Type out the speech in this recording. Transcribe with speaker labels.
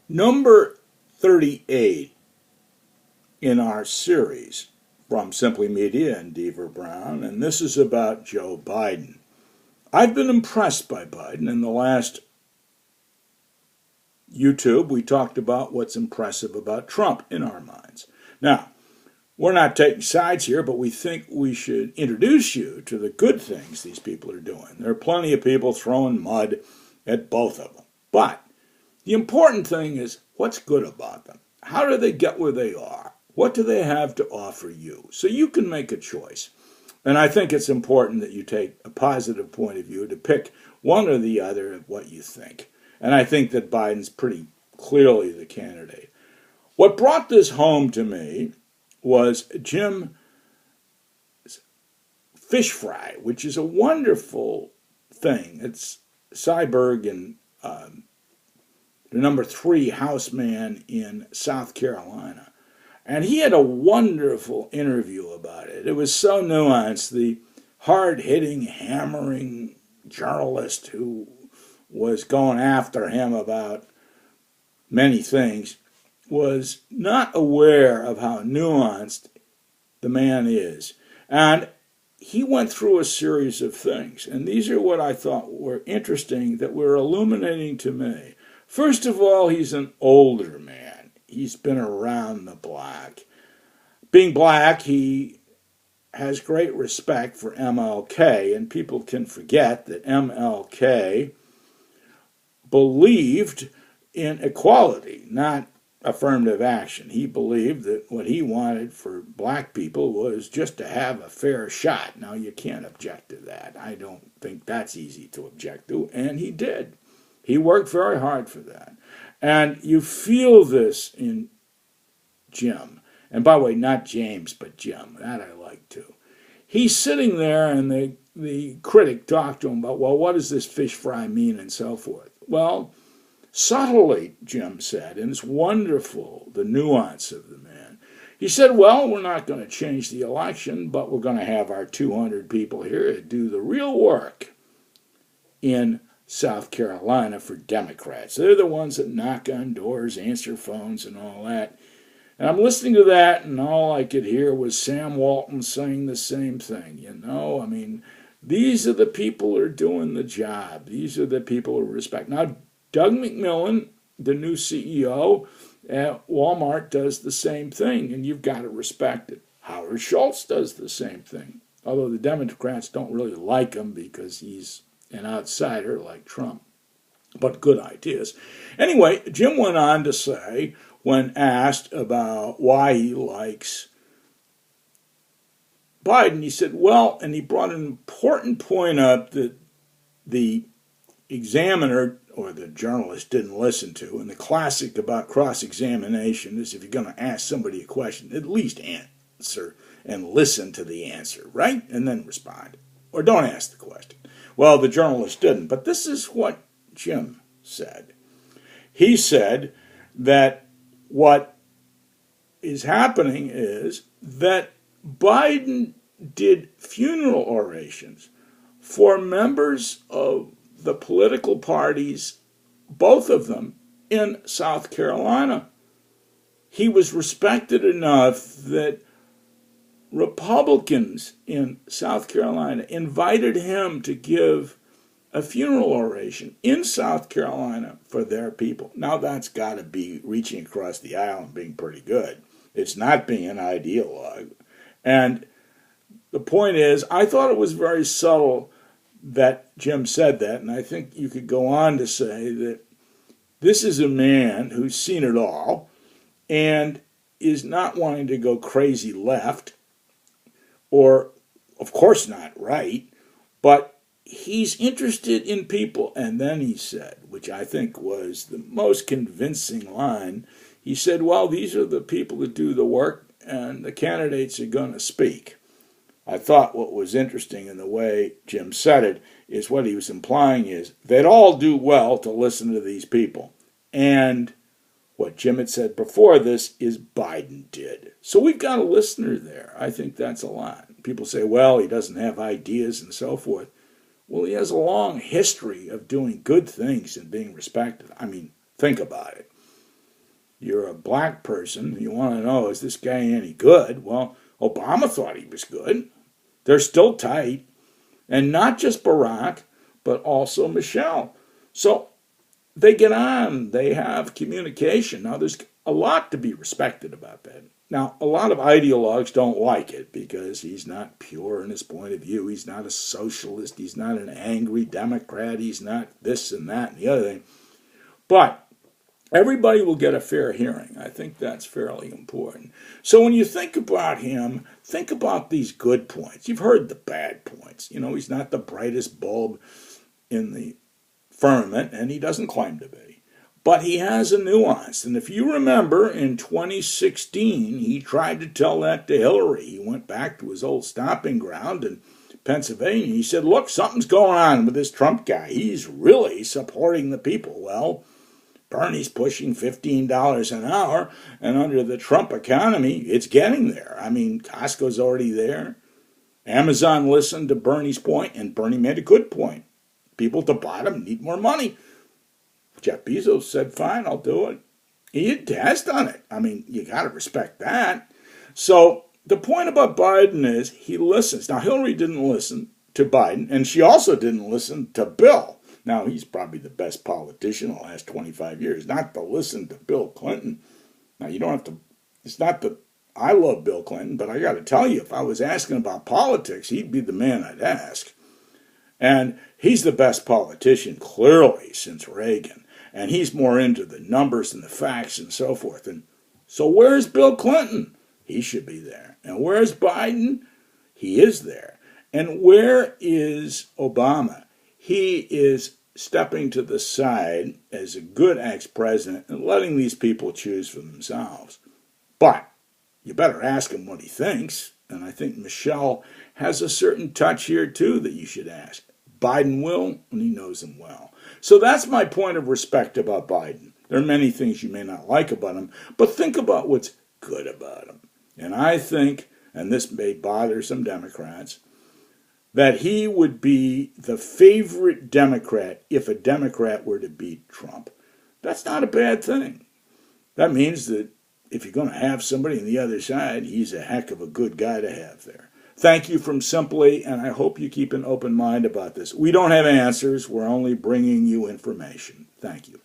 Speaker 1: Number 38 in our series from Simply Media and Deaver Brown, and this is about Joe Biden. I've been impressed by Biden. In the last YouTube, we talked about what's impressive about Trump in our minds. Now, we're not taking sides here, but we think we should introduce you to the good things these people are doing. There are plenty of people throwing mud at both of them. But the important thing is what's good about them. How do they get where they are? What do they have to offer you? So you can make a choice. And I think it's important that you take a positive point of view to pick one or the other of what you think. And I think that Biden's pretty clearly the candidate. What brought this home to me was Jim's fish fry, which is a wonderful thing. It's Cyberg and the number 3 houseman in South Carolina. And he had a wonderful interview about it. It was so nuanced. The hard-hitting, hammering journalist who was going after him about many things was not aware of how nuanced the man is. And he went through a series of things. And these are what I thought were interesting that were illuminating to me. First of all, he's an older man. He's been around the block. Being black, he has great respect for MLK, and people can forget that MLK believed in equality, not affirmative action. He believed that what he wanted for black people was just to have a fair shot. Now, you can't object to that. I don't think that's easy to object to, and he did. He worked very hard for that. And you feel this in Jim. And by the way, not James, but Jim. That I like too. He's sitting there and the critic talked to him about, well, what does this fish fry mean and so forth? Well, subtly, Jim said, and it's wonderful, the nuance of the man. He said, well, we're not going to change the election, but we're going to have our 200 people here to do the real work in South Carolina for Democrats. They're the ones that knock on doors, answer phones, and all that. And I'm listening to that, and all I could hear was Sam Walton saying the same thing. These are the people who are doing the job. These are the people who respect. Now, Doug McMillon, the new CEO at Walmart, does the same thing, and you've got to respect it. Howard Schultz does the same thing, although the Democrats don't really like him because he's an outsider like Trump, but good ideas. Anyway, Jim went on to say, when asked about why he likes Biden, he said, well, and he brought an important point up that the examiner or the journalist didn't listen to. And the classic about cross-examination is if you're going to ask somebody a question, at least answer and listen to the answer, right? And then respond. Or don't ask the question. Well, the journalist didn't. But this is what Jim said. He said that what is happening is that Biden did funeral orations for members of the political parties, both of them, in South Carolina. He was respected enough that Republicans in South Carolina invited him to give a funeral oration in South Carolina for their people. Now that's got to be reaching across the aisle and being pretty good. It's not being an ideologue. And the point is, I thought it was very subtle that Jim said that, and I think you could go on to say that this is a man who's seen it all and is not wanting to go crazy left, or of course not right, but he's interested in people. And then he said, which I think was the most convincing line, he said, well, these are the people that do the work and the candidates are going to speak. I thought what was interesting in the way Jim said it is what he was implying is they'd all do well to listen to these people. And what Jim had said before this is Biden did. So we've got a listener there. I think that's a lot. People say, well, he doesn't have ideas and so forth. Well, he has a long history of doing good things and being respected. I mean, think about it. you're a black person, you want to know, is this guy any good? Well, Obama thought he was good. They're still tight. And not just Barack, but also Michelle. So they get on, they have communication. Now, there's a lot to be respected about that. Now, a lot of ideologues don't like it because he's not pure in his point of view. He's not a socialist. He's not an angry Democrat. He's not this and that and the other thing. But everybody will get a fair hearing. I think that's fairly important. So when you think about him, think about these good points. You've heard the bad points. You know, he's not the brightest bulb in the firmament, and he doesn't claim to be. But he has a nuance. And if you remember, in 2016, he tried to tell that to Hillary. He went back to his old stomping ground in Pennsylvania. He said, look, something's going on with this Trump guy. He's really supporting the people. Well, Bernie's pushing $15 an hour, and under the Trump economy, it's getting there. I mean, Costco's already there. Amazon listened to Bernie's point, and Bernie made a good point. People at the bottom need more money. Jeff Bezos said, fine, I'll do it. He has done it. I mean, you got to respect that. So the point about Biden is he listens. Now, Hillary didn't listen to Biden, and she also didn't listen to Bill. Now, he's probably the best politician in the last 25 years, not to listen to Bill Clinton. Now, you don't have to, it's not that I love Bill Clinton, but I got to tell you, if I was asking about politics, he'd be the man I'd ask. And he's the best politician, clearly, since Reagan. And he's more into the numbers and the facts and so forth. And so where's Bill Clinton? He should be there. And where's Biden? He is there. And where is Obama? He is stepping to the side as a good ex-president and letting these people choose for themselves. But you better ask him what he thinks. And I think Michelle has a certain touch here, too, that you should ask. Biden will, and he knows him well. So that's my point of respect about Biden. There are many things you may not like about him, but think about what's good about him. And I think, and this may bother some Democrats, that he would be the favorite Democrat if a Democrat were to beat Trump. That's not a bad thing. That means that if you're going to have somebody on the other side, he's a heck of a good guy to have there. Thank you from Simply, and I hope you keep an open mind about this. We don't have answers. We're only bringing you information. Thank you.